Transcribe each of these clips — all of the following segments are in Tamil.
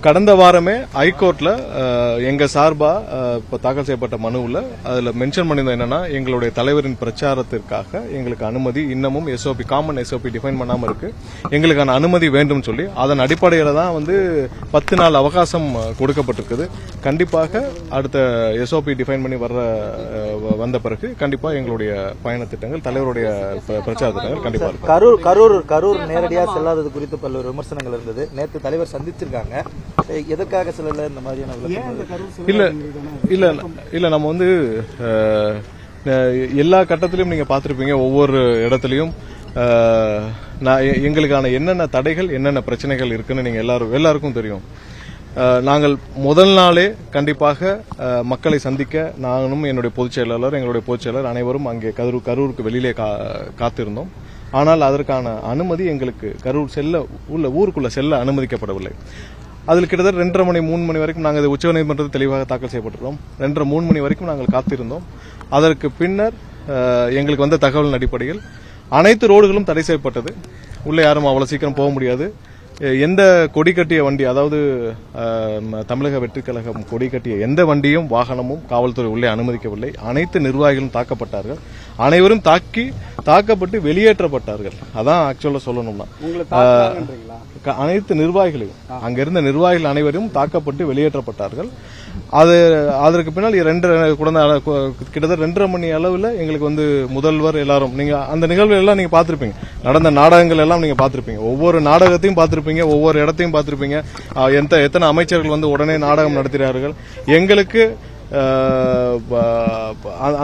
கடந்த வாரமே ஹைகோர்ட்ல எங்க சார்பா இப்ப தாக்கல் செய்யப்பட்ட மனுவில் அதுல மென்ஷன் பண்ணியிருந்தோம் என்னன்னா, எங்களுடைய தலைவரின் பிரச்சாரத்திற்காக எங்களுக்கு அனுமதி இன்னமும் எஸ்ஓபி காமன் எஸ்ஓபி டிஃபைன் பண்ணாம இருக்கு, எங்களுக்கான அனுமதி வேண்டும் சொல்லி அதன் அடிப்படையில தான் 10 நாள் அவகாசம் கொடுக்கப்பட்டிருக்குது. கண்டிப்பாக அடுத்த எஸ்ஓபி டிஃபைன் பண்ணி வந்த பிறகு கண்டிப்பா எங்களுடைய பயண திட்டங்கள் தலைவருடைய பிரச்சார திட்டங்கள் கண்டிப்பா இருக்கும். கரூர் நேரடியாக செல்லாதது குறித்து பல்வேறு விமர்சனங்கள் இருந்தது. நேற்று தலைவர் சந்திச்சிருக்காங்க. எதற்காக செல்லல இந்த மாதிரியான இல்ல நம்ம எல்லா கட்டத்திலும் நீங்க பாத்திருப்பீங்க, ஒவ்வொரு இடத்திலையும் எங்களுக்கான என்னென்ன தடைகள் என்னென்ன பிரச்சனைகள் இருக்குன்னு நீங்க எல்லாருக்கும் தெரியும். நாங்கள் முதல் நாளே கண்டிப்பாக மக்களை சந்திக்க நானும் என்னுடைய பொதுச் செயலாளர் எங்களுடைய பொதுச் செயலர் அனைவரும் அங்கே கரூருக்கு வெளியிலே காத்திருந்தோம். ஆனால் அதற்கான அனுமதி எங்களுக்கு கரூர் ஊருக்குள்ள செல்ல அனுமதிக்கப்படவில்லை. அதில் கிட்டத்தட்ட 2:30 மணி 3 மணி வரைக்கும் நாங்கள் உச்சநீதிமன்றத்தில் தெளிவாக தாக்கல் செய்யப்பட்டிருந்தோம். 2:30 3 மணி வரைக்கும் நாங்கள் காத்திருந்தோம். அதற்கு பின்னர் எங்களுக்கு வந்த தகவலின் அடிப்படையில் அனைத்து ரோடுகளும் தடை செய்யப்பட்டது. உள்ளே யாரும் அவ்வளவு சீக்கிரம் போக முடியாது. எந்த கொடி கட்டிய வண்டி, அதாவது தமிழக வெற்றிக் கழகம் கொடி கட்டிய எந்த வண்டியும் வாகனமும் காவல்துறை உள்ளே அனுமதிக்கவில்லை. அனைத்து நிர்வாகிகளும் தாக்கப்பட்டார்கள். அனைவரும் தாக்கப்பட்டு வெளியேற்றப்பட்டார்கள். அதான் ஆக்சுவலா சொல்லணும்னா அனைத்து நிர்வாகிகளையும் அங்கிருந்த நிர்வாகிகள் அனைவரும் தாக்கப்பட்டு வெளியேற்றப்பட்டார்கள். அதற்கு பின்னால் கிட்டத்தட்ட 2:30 மணி அளவில் எங்களுக்கு முதல்வர் எல்லாரும் நீங்க அந்த நிகழ்வுகள் எல்லாம் நீங்க பாத்திருப்பீங்க, நடந்த நாடகங்கள் எல்லாம் நீங்க பாத்திருப்பீங்க, ஒவ்வொரு நாடகத்தையும் பாத்திருப்பீங்க, ஒவ்வொரு இடத்தையும் பாத்திருப்பீங்க. எத்தனை அமைச்சர்கள் உடனே நாடகம் நடத்துகிறார்கள். எங்களுக்கு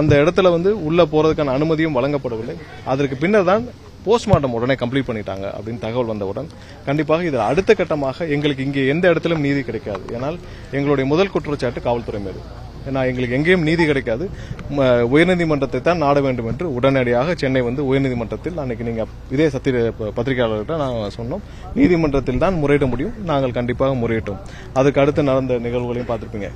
அந்த இடத்துல உள்ள போறதுக்கான அனுமதியும் வழங்கப்படவில்லை. அதற்கு பின்னர் தான் போஸ்ட்மார்ட்டம் உடனே கம்ப்ளீட் பண்ணிட்டாங்க அப்படின்னு தகவல் வந்தவுடன் கண்டிப்பாக இது அடுத்த கட்டமாக எங்களுக்கு இங்கே எந்த இடத்திலும் நீதி கிடைக்காது. ஏனால் எங்களுடைய முதல் குற்றச்சாட்டு காவல்துறை மீது. ஏன்னா எங்களுக்கு எங்கேயும் நீதி கிடைக்காது, உயர்நீதிமன்றத்தை தான் நாட வேண்டும் என்று உடனடியாக சென்னை உயர்நீதிமன்றத்தில் அன்னைக்கு நீங்க இதே பத்திரிகையாளர்கிட்ட நான் சொன்னோம், நீதிமன்றத்தில் தான் முறையிட முடியும், நாங்கள் கண்டிப்பாக முறையிட்டோம். அதுக்கு அடுத்து நடந்த நிகழ்வுகளையும் பார்த்திருப்பீங்க.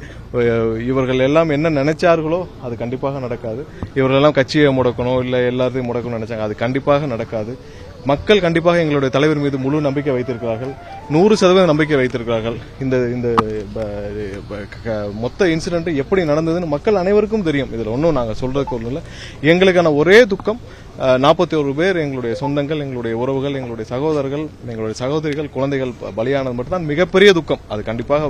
இவர்கள் எல்லாம் என்ன நினைச்சார்களோ அது கண்டிப்பாக நடக்காது. இவர்கள் எல்லாம் கட்சியை முடக்கணும் இல்ல எல்லாத்தையும் முடக்கணும்னு நினைச்சாங்க, அது கண்டிப்பாக நடக்காது. மக்கள் கண்டிப்பாக எங்களுடைய தலைவர் மீது முழு நம்பிக்கை வைத்திருக்கிறார்கள், 100% நம்பிக்கை வைத்திருக்கிறார்கள். இந்த மொத்த இன்சிடென்ட் எப்படி நடந்ததுன்னு மக்கள் அனைவருக்கும் தெரியும். இதுல ஒன்றும் நாங்கள் சொல்றதுக்கு ஒன்றும் இல்லை. எங்களுக்கான ஒரே துக்கம் 41 பேர் எங்களுடைய சொந்தங்கள், எங்களுடைய உறவுகள், எங்களுடைய சகோதரர்கள், எங்களுடைய சகோதரிகள், குழந்தைகள் பலியானது மட்டும்தான் மிகப்பெரிய துக்கம். அது கண்டிப்பாக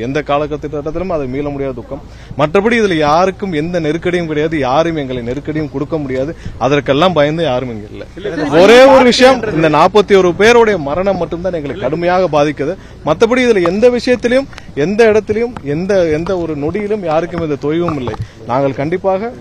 எந்த காலகட்டத்திலும் அது மீள முடியாத துக்கம். மற்றபடி இதுல யாருக்கும் எந்த நெருக்கடியும் கிடையாது, யாரும் எங்களை நெருக்கடியும் கொடுக்க முடியாது. அதற்கெல்லாம் பயந்து யாரும் இங்க இல்லை. ஒரே ஒரு விஷயம், இந்த 41 பேருடைய மரணம் மட்டும்தான் எங்களை கடுமையாக பாதிக்குது. மற்றபடி இதுல எந்த விஷயத்திலும் எந்த இடத்திலும் எந்த ஒரு நொடியிலும் யாருக்கும் இந்த தொய்வும் இல்லை. நாங்கள் கண்டிப்பாக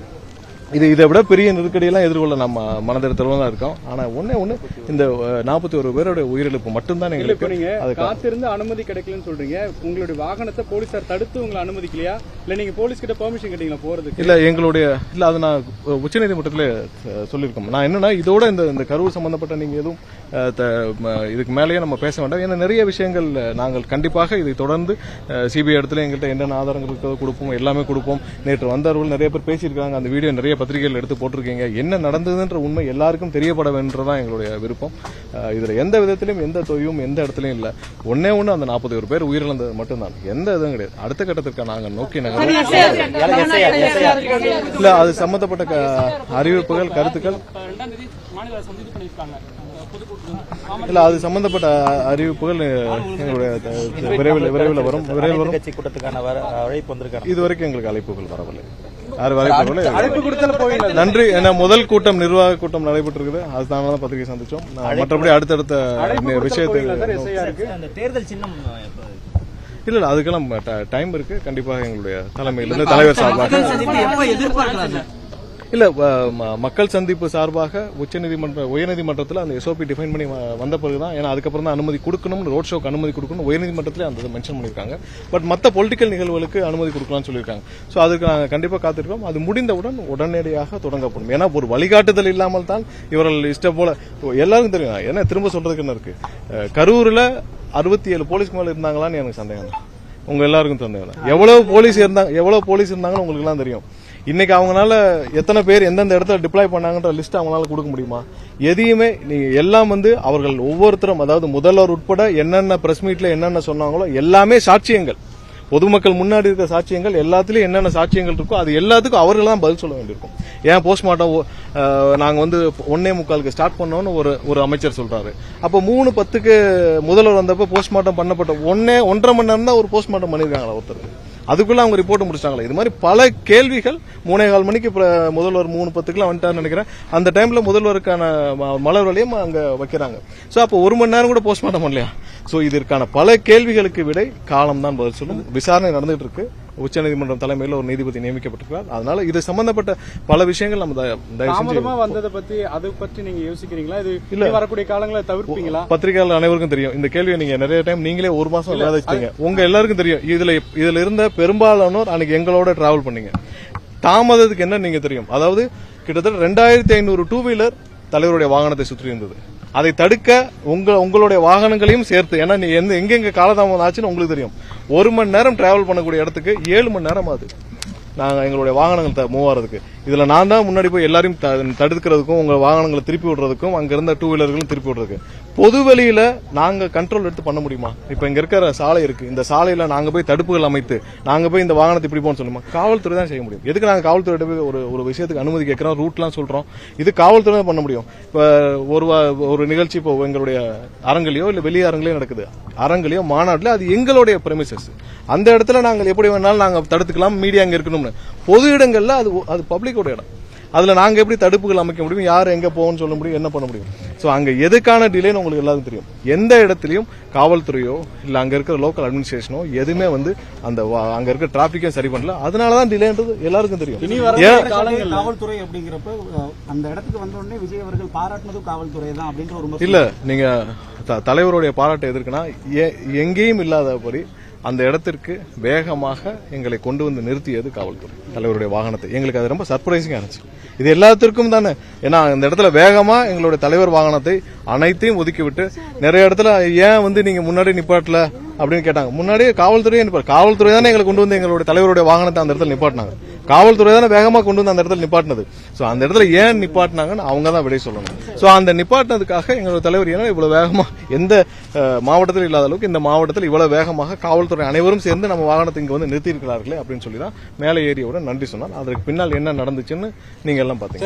இதை விட பெரிய நெருக்கடியெல்லாம் எதிர்கொள்ள நம்ம மனதிடத்துல தான் இருக்கோம். ஆனா ஒண்ணு இந்த 41 பேருடைய உயிரிழப்பு மட்டும்தான் எங்களுக்கு. அது காத்திருந்து அனுமதி கிடைக்கலன்னு சொல்றீங்க. உங்களுடைய வாகனத்தை போலீசார் தடுத்து உங்களை அனுமதிக்கலையா, இல்ல நீங்க போலீஸ் கிட்ட பெர்மிஷன் கேட்டீங்களா போறதுக்கு? இல்ல அது நான் உச்சநீதிமன்றத்துல சொல்லியிருக்கோம். நான் என்னன்னா இதோட இந்த கரூர் சம்பந்தப்பட்ட நீங்க எதுவும் இதுக்கு மேலேயே நம்ம பேச வேண்டாம். ஏன்னா நிறைய விஷயங்கள் நாங்கள் கண்டிப்பாக இதை தொடர்ந்து சிபிஐ இடத்துல எங்கள்கிட்ட என்னென்ன ஆதாரங்கள் கொடுப்போம் எல்லாமே கொடுப்போம். நேற்று வந்தவர்கள் நிறைய பேர் பேசியிருக்காங்க, அந்த வீடியோ நிறைய பத்திரிகைகள் எடுத்து போட்டிருக்கீங்க. என்ன நடந்ததுன்ற உண்மை எல்லாருக்கும் தெரியப்பட வேண்டதான் எங்களுடைய விருப்பம். இதுல எந்த விதத்திலும் எந்த தொய்வும் எந்த இடத்துலயும் இல்ல. ஒன்னே அந்த 41 பேர் உயிரிழந்தது மட்டும்தான், எந்த இதுவும் கிடையாது. அடுத்த கட்டத்திற்கு நாங்கள் நோக்கி இல்ல அது சம்பந்தப்பட்ட அறிவிப்புகள் கருத்துக்கள் இல்ல அது சம்பந்தப்பட்ட அறிவிப்புகள் எங்களுடைய விரைவில் வரும். இதுவரைக்கும் எங்களுக்கு அழைப்புகள் வரவில்லை. நன்றி. முதல் கூட்டம் நிர்வாக கூட்டம் நடைபெற்றிருக்குது, அதுதான் பத்திரிகை சந்திச்சோம். மற்றபடி அடுத்தடுத்த விஷயத்தை இல்ல அதுக்கெல்லாம் டைம் இருக்கு. கண்டிப்பாக எங்களுடைய தலைமையிலிருந்து தலைவர் சார்பாக இல்ல மக்கள் சந்திப்பு சார்பாக உயர்நீதிமன்றத்தில் அந்த எஸ்ஓபி டிஃபைன் பண்ணி வந்த பிறகுதான், ஏன்னா அதுக்கப்புறம் தான் அனுமதி கொடுக்கணும், ரோட் ஷோக்கு அனுமதி கொடுக்கணும் உயர்நீதிமன்றத்தில் அந்த மென்ஷன் பண்ணிருக்காங்க. பட் மற்ற பொலிட்டிக்கல் நிகழ்வுகளுக்கு அனுமதி கொடுக்கலாம்னு சொல்லியிருக்காங்க. சோ அதுக்கு நாங்கள் கண்டிப்பா காத்திருக்கோம். அது முடிந்தவுடன் உடனடியாக தொடங்கப்படும். ஏன்னா ஒரு வழிகாட்டுதல் இல்லாமல் தான் இவர்கள் இஷ்டம் போல எல்லாருக்கும் தெரியும். ஏன்னா திரும்ப சொல்றதுக்கு என்ன இருக்கு, கரூர்ல 67 போலீஸ்க்கு மேல இருந்தாங்களான்னு எனக்கு சந்தேகம். உங்க எல்லாருக்கும் சந்தேகம். எவ்வளவு போலீஸ் இருந்தாங்கன்னு உங்களுக்கு எல்லாம் தெரியும். இன்னைக்கு அவங்களால எத்தனை பேர் எந்தெந்த இடத்துல டிப்ளாய் பண்ணாங்கன்ற லிஸ்ட் அவங்களால கொடுக்க முடியுமா? எதையுமே நீங்க எல்லாம் வந்து அவர்கள் ஒவ்வொருத்தரும், அதாவது முதல்வர் உட்பட என்னென்ன பிரஸ் மீட்ல என்னென்ன சொன்னாங்களோ எல்லாமே சாட்சியங்கள். பொதுமக்கள் முன்னாடி இருக்க சாட்சியங்கள் எல்லாத்துலயும் என்னென்ன சாட்சியங்கள் இருக்கோ அது எல்லாத்துக்கும் அவர்கள் தான் பதில் சொல்ல வேண்டியிருக்கும். ஏன் போஸ்ட்மார்ட்டம் நாங்க வந்து 1:45 ஸ்டார்ட் பண்ணோம்னு ஒரு அமைச்சர் சொல்றாரு. அப்ப 3:10 முதல்வர் வந்தப்ப போஸ்ட்மார்ட்டம் பண்ணப்பட்ட 1.5 மணி நேரம் தான் ஒரு போஸ்ட்மார்ட்டம் பண்ணிருக்காங்களா ஒருத்தருக்கு? அதுக்குள்ள அவங்க ரிப்போர்ட் முடிச்சிட்டாங்களா? இது மாதிரி பல கேள்விகள். 3:15 மணிக்கு முதல்வர் 3:10 வந்துட்டாருன்னு நினைக்கிறேன். அந்த டைம்ல முதல்வருக்கான மலர் வளையம் அங்க வைக்கிறாங்க. சோ அப்ப 1 மணி நேரம் கூட போஸ்ட்மார்ட்டம் பண்ணலையா? சோ இதற்கான பல கேள்விகளுக்கு விடை காலம் தான் பதில் சொல்லும். விசாரணை நடந்துட்டு இருக்கு. உச்சநீதிமன்றம் தலைமையில் ஒரு நீதிபதி நியமிக்கப்பட்டிருக்கிறார். அதனால இது சம்பந்தப்பட்ட பல விஷயங்கள் நம்ம தாமதமா வந்ததை பத்தி அதை பற்றி நீங்க யோசிக்கிறீங்களா? இது இல்ல வரக்கூடிய காலங்களை தவிர்ப்பீங்களா? பத்திரிகையாளர் அனைவருக்கும் தெரியும் இந்த கேள்வியை. நீங்க நிறைய டைம் நீங்களே 1 மாசம் விவாதிச்சிட்டீங்க. உங்க எல்லாருக்கும் தெரியும். இதுல இருந்த பெரும்பாலானோர் அன்னைக்கு எங்களோட டிராவல் பண்ணீங்க. தாமதத்துக்கு என்ன நீங்க தெரியும். அதாவது கிட்டத்தட்ட 2500 டூ வீலர் தலைவருடைய வாகனத்தை சுற்றி இருந்தது. அதை தடுக்க உங்களுடைய வாகனங்களையும் சேர்த்து, ஏன்னா நீ எங்கெங்க காலதாமதம் ஆச்சுன்னு உங்களுக்கு தெரியும். 1 மணி நேரம் டிராவல் பண்ணக்கூடிய இடத்துக்கு 7 மணி நேரம் ஆகுது நாங்க எங்களுடைய வாகனங்கள் மூவ் ஆறதுக்கு. இதுல நான் தான் முன்னாடி போய் எல்லாரையும் தடுக்கிறதுக்கும் உங்க வாகனங்களை திருப்பி விடுறதுக்கும் அங்க இருந்த டூ வீலர்களும் திருப்பி விடுறதுக்கு. பொது வெளியில நாங்க கண்ட்ரோல் எடுத்து பண்ண முடியுமா? இப்ப இங்க இருக்கிற சாலை இருக்கு. இந்த சாலையில நாங்க போய் தடுப்புகள் அமைத்து நாங்க போய் இந்த வாகனத்தை இப்படி போன்னு சொல்லுமா? காவல்துறை தான் செய்ய முடியும். எதுக்கு நாங்க காவல்துறை போய் ஒரு விஷயத்துக்கு அனுமதி கேட்கிறோம், ரூட்லாம் சொல்றோம்? இது காவல்துறை தான் பண்ண முடியும். இப்ப ஒரு நிகழ்ச்சி இப்போ எங்களுடைய அரங்கிலையோ இல்ல வெளியே அரங்கிலையோ நடக்குது, அரங்கிலையோ மாநாட்டில, அது எங்களுடைய பிரமிசஸ். அந்த இடத்துல நாங்கள் எப்படி வேணாலும் நாங்க தடுத்துக்கலாம். மீடியா அங்க இருக்கணும்னு. பொது இடங்கள்ல அது பப்ளிக்கோட இடம். அதுல நாங்க எப்படி தடுப்புகள் அமைக்க முடியும்? யார் எங்க போகணும்னு சொல்ல முடியும்? என்ன பண்ண முடியும்? சோ அங்க எதுக்கான டிலேன்னு உங்களுக்கு எல்லாருக்கும் தெரியும். எந்த இடத்துலயும் காவல்துறையோ இல்ல அங்க இருக்கிற லோக்கல் அட்மினிஸ்ட்ரேஷனோ எதுவுமே வந்து அங்க இருக்க டிராபிக்கையும் சரி பண்ணல. அதனாலதான் டிலேன்றது எல்லாருக்கும் தெரியும். காவல்துறை அப்படிங்கிறப்ப அந்த இடத்துக்கு வந்த உடனே விஜய் அவர்கள் பாராட்டினதும் காவல்துறை தான் அப்படின்ற ஒரு இல்ல, நீங்க தலைவருடைய பாராட்டு எதற்குன்னா எங்கேயும் இல்லாதபடி அந்த இடத்திற்கு வேகமாக எங்களை கொண்டு வந்து நிறுத்தியது காவல்துறை. தலைவருடைய வாகனத்தை எங்களுக்கு அது ரொம்ப சர்ப்ரைசிங்கா இருந்துச்சு. இது எல்லாத்திற்கும் தானே. ஏன்னா அந்த இடத்துல வேகமா எங்களுடைய தலைவர் வாகனத்தை அனைத்தையும் ஒதுக்கிவிட்டு நிறைய இடத்துல ஏன் வந்து நீங்க முன்னாடி நிப்பாட்டல அப்படின்னு கேட்டாங்க. முன்னாடியே காவல்துறையே காவல்துறை தானே எங்களை கொண்டு வந்து எங்களுடைய தலைவருடைய வாகனத்தை அந்த இடத்துல நிப்பாட்டினாங்க. காவல்துறை தானே வேகமா கொண்டு வந்து அந்த இடத்துல நிப்பாட்டினது. சோ அந்த இடத்துல ஏன் நிப்பாட்டினாங்கன்னு அவங்க தான் விடை சொல்லணும். சோ அந்த நிப்பாட்டினதுக்காக எங்களுடைய தலைவர் ஏன்னா இவ்வளவு வேகமா எந்த மாவட்டத்தில் இல்லாத அளவுக்கு இந்த மாவட்டத்தில் இவ்வளவு வேகமாக காவல்துறை அனைவரும் சேர்ந்து நம்ம வாகனத்தை இங்க வந்து நிறுத்தி இருக்கிறார்களே அப்படின்னு சொல்லி தான் மேலே ஏறியவுடன் நன்றி சொன்னார். அதற்கு பின்னால் என்ன நடந்துச்சுன்னு நீங்க எல்லாம் பாத்தீங்க.